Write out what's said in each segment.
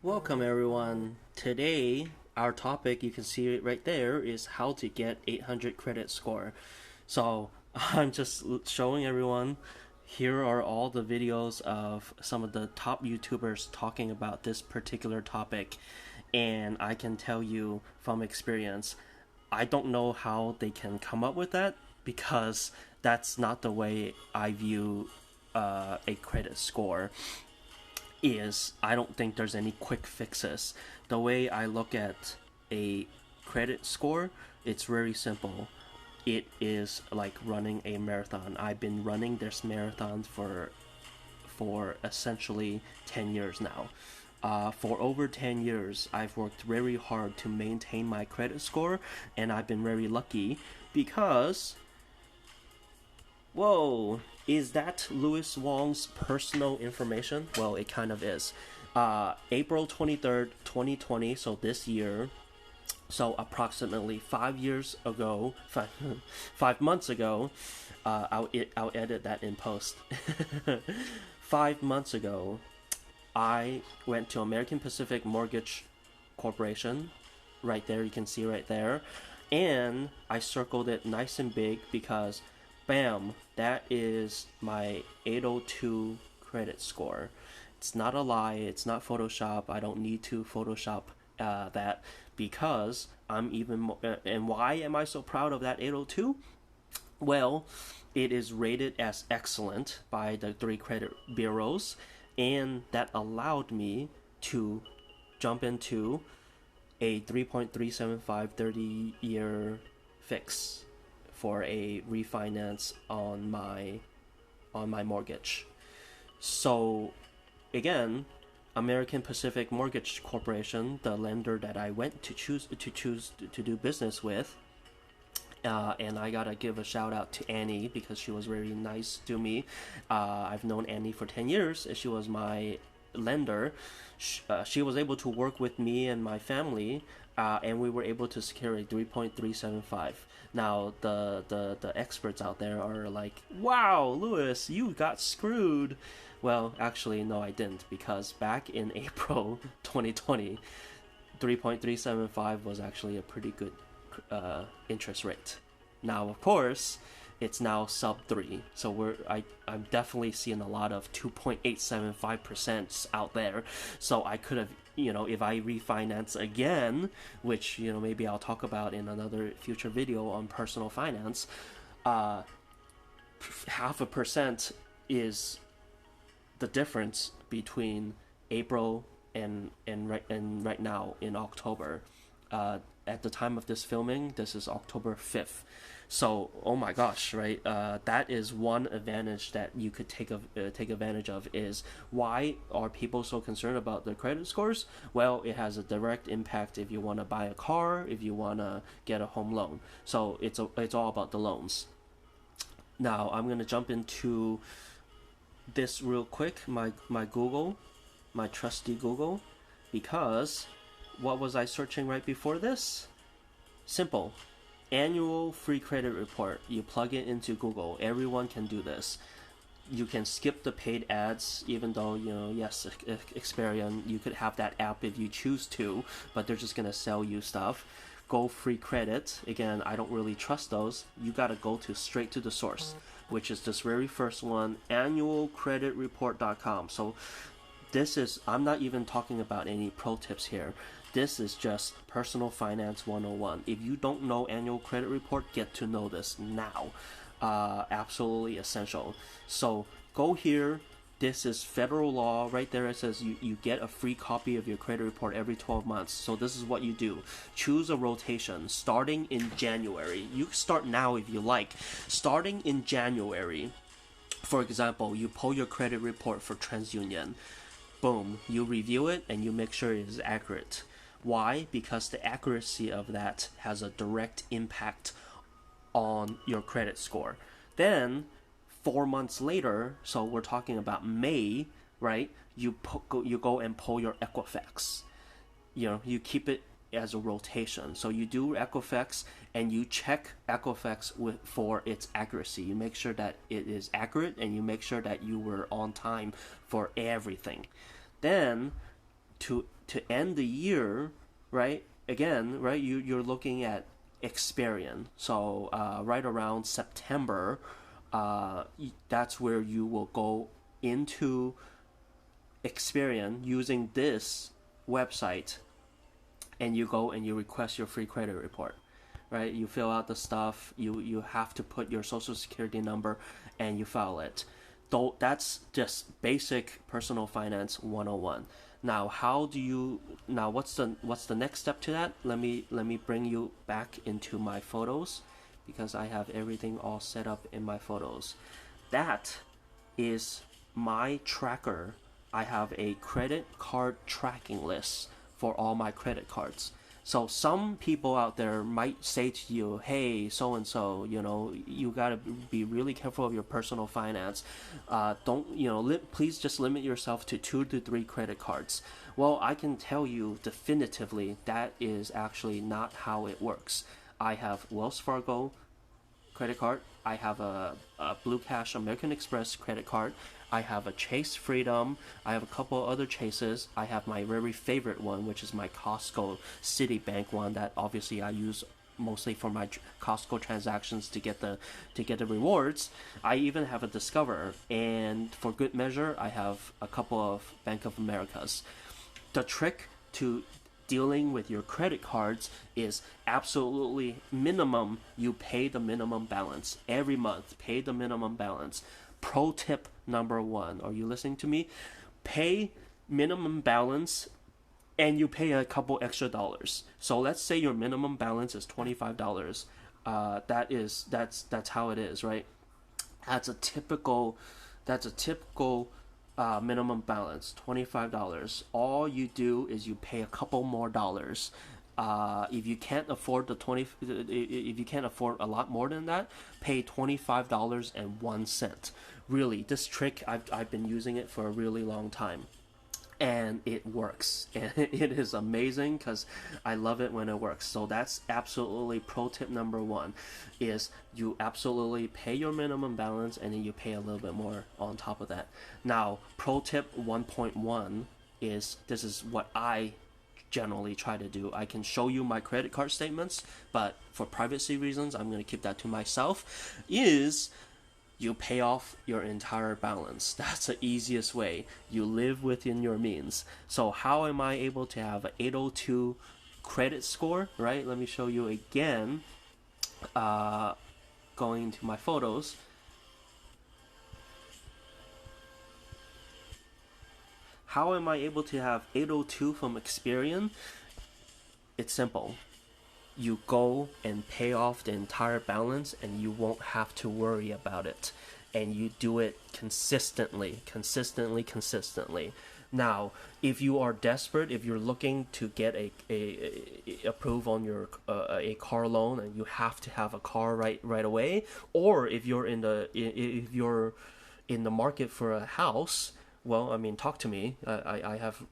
Welcome everyone. Today, our topic, you can see it right there, is how to get 800 credit score. So, I'm just showing everyone, here are all the videos of some of the top YouTubers talking about this particular topic. And I can tell you from experience, I don't know how they can come up with that because that's not the way I view a credit score. I don't think there's any quick fixes. The way I look at a credit score, it's very simple. It is like running a marathon. I've been running this marathon for essentially 10 years now. For over 10 years, I've worked very hard to maintain my credit score, and I've been very lucky because whoa, is that Louis Wong's personal information? Well, it kind of is. April 23rd, 2020, so this year, so approximately 5 years ago, 5 months ago, I'll edit that in post. 5 months ago, I went to American Pacific Mortgage Corporation. Right there, you can see right there. And I circled it nice and big because bam, that is my 802 credit score. It's not a lie, it's not Photoshop. I don't need to Photoshop that because I'm even more. And why am I so proud of that 802? Well, it is rated as excellent by the three credit bureaus, and that allowed me to jump into a 3.375 30-year fix for a refinance on my mortgage. So again, American Pacific Mortgage Corporation, the lender that I went to choose to do business with, and I gotta give a shout out to Annie because she was very nice to me. I've known Annie for 10 years. She was my lender. She was able to work with me and my family, and we were able to secure a 3.375. Now the experts out there are like, "Wow, Lewis, you got screwed." Well, actually, no, I didn't, because back in April 2020, 3.375 was actually a pretty good interest rate. Now, of course, it's now sub 3, so I'm definitely seeing a lot of 2.875% out there. So I could have, if I refinance again, which maybe I'll talk about in another future video on personal finance, uh, 0.5% is the difference between April and right now in October. At the time of this filming, this is October 5th. So, oh my gosh, right? That is one advantage that you could take advantage of. Is why are people so concerned about their credit scores? Well, it has a direct impact if you want to buy a car, if you want to get a home loan. So it's all about the loans. Now I'm gonna jump into this real quick. My Google, my trusty Google, because what was I searching right before this? Simple. Annual free credit report. You plug it into Google. Everyone can do this. You can skip the paid ads, even though, yes, Experian, you could have that app if you choose to, but they're just going to sell you stuff. Go free credit. Again, I don't really trust those. You got to go straight to the source, which is this very first one, annualcreditreport.com. So I'm not even talking about any pro tips here. This is just personal finance 101. If you don't know annual credit report, get to know this now. Absolutely essential. So go here. This is federal law. Right there it says you get a free copy of your credit report every 12 months. So this is what you do. Choose a rotation starting in January. You can start now if you like. Starting in January, for example, you pull your credit report for TransUnion. Boom, you review it and you make sure it is accurate. Why? Because the accuracy of that has a direct impact on your credit score. Then 4 months later, so we're talking about May, right? You go and pull your Equifax. You keep it as a rotation. So you do Equifax and you check Equifax for its accuracy. You make sure that it is accurate and you make sure that you were on time for everything. Then to to end the year, right? Again, right? You're looking at Experian. So right around September, that's where you will go into Experian using this website, and you go and you request your free credit report, right? You fill out the stuff. You have to put your social security number, and you file it. Though that's just basic personal finance 101. Now, what's the next step to that? Let me bring you back into my photos, because I have everything all set up in my photos. That is my tracker. I have a credit card tracking list for all my credit cards. So some people out there might say to you, hey, so and so, you gotta be really careful of your personal finance. Don't, please just limit yourself to 2 to 3 credit cards. Well, I can tell you definitively that is actually not how it works. I have Wells Fargo credit card. I have a Blue Cash American Express credit card. I have a Chase Freedom. I have a couple other Chases. I have my very favorite one, which is my Costco Citibank one that obviously I use mostly for my Costco transactions to get the rewards. I even have a Discover, and for good measure, I have a couple of Bank of Americas. The trick to dealing with your credit cards is absolutely minimum. You pay the minimum balance every month. Pay the minimum balance. Pro tip number 1. Are you listening to me? Pay minimum balance, and you pay a couple extra dollars. So let's say your minimum balance is $25. That's how it is, right? That's a typical minimum balance, $25. All you do is you pay a couple more dollars. If you can't afford if you can't afford a lot more than that, pay $25.01. Really, this trick, I've been using it for a really long time, and it works. And it is amazing because I love it when it works. So that's absolutely pro tip number 1, is you absolutely pay your minimum balance, and then you pay a little bit more on top of that. Now, pro tip 1.1 is, this is what I generally try to do. I can show you my credit card statements, but for privacy reasons, I'm going to keep that to myself, is you pay off your entire balance. That's the easiest way. You live within your means. So how am I able to have an 802 credit score, right? Let me show you again. Going to my photos. How am I able to have 802 from Experian? It's simple. You go and pay off the entire balance, and you won't have to worry about it. And you do it consistently. Now, if you are desperate, if you're looking to get a approve on your a car loan, and you have to have a car right away, or if you're in the market for a house, well, I mean, talk to me. I have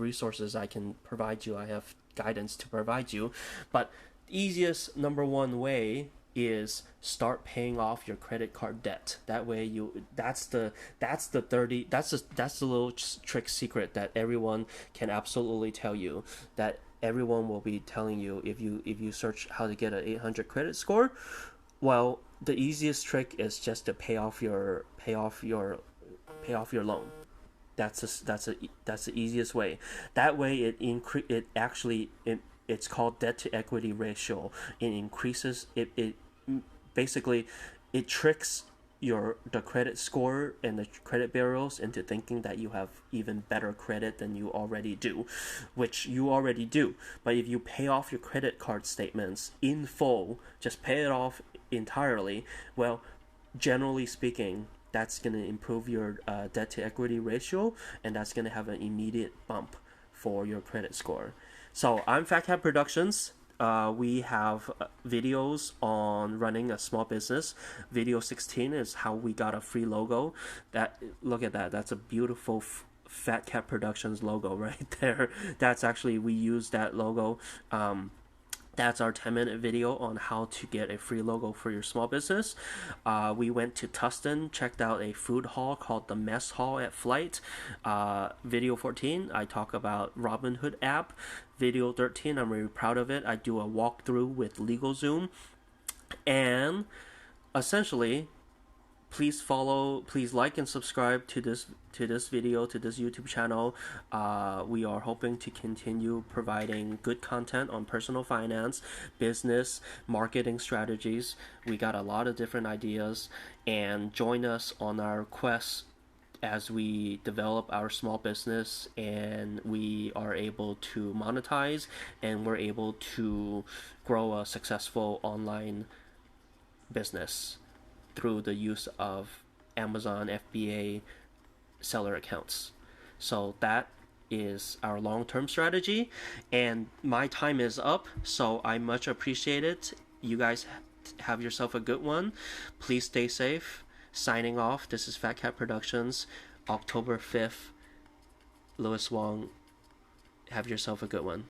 resources I can provide you. I have guidance to provide you. But easiest number 1 way is start paying off your credit card debt. That way that's the little trick secret that everyone can absolutely tell you, that everyone will be telling you if you search how to get an 800 credit score. Well, the easiest trick is just to pay off your loan. That's the easiest way. That way it's called debt to equity ratio. It increases it basically it tricks the credit score and the credit bureaus into thinking that you have even better credit than you already do, which you already do. But if you pay off your credit card statements in full, just pay it off entirely, well, generally speaking, that's going to improve your debt to equity ratio, and that's going to have an immediate bump for your credit score. So I'm Fat Cat Productions. We have videos on running a small business. Video 16 is how we got a free logo. Look at that. That's a beautiful Fat Cat Productions logo right there. That's actually, we use that logo That's our 10-minute video on how to get a free logo for your small business. We went to Tustin, checked out a food hall called the Mess Hall at Flight. Video 14, I talk about Robinhood app. Video 13, I'm really proud of it. I do a walkthrough with LegalZoom. And essentially, please like and subscribe to this video, to this YouTube channel. We are hoping to continue providing good content on personal finance, business, marketing strategies. We got a lot of different ideas, and join us on our quest as we develop our small business and we are able to monetize and we're able to grow a successful online business through the use of Amazon FBA seller accounts. So that is our long-term strategy, and my time is up, so I much appreciate it. You guys have yourself a good one. Please stay safe. Signing off. This is Fat Cat Productions, October 5th. Louis Wong. Have yourself a good one.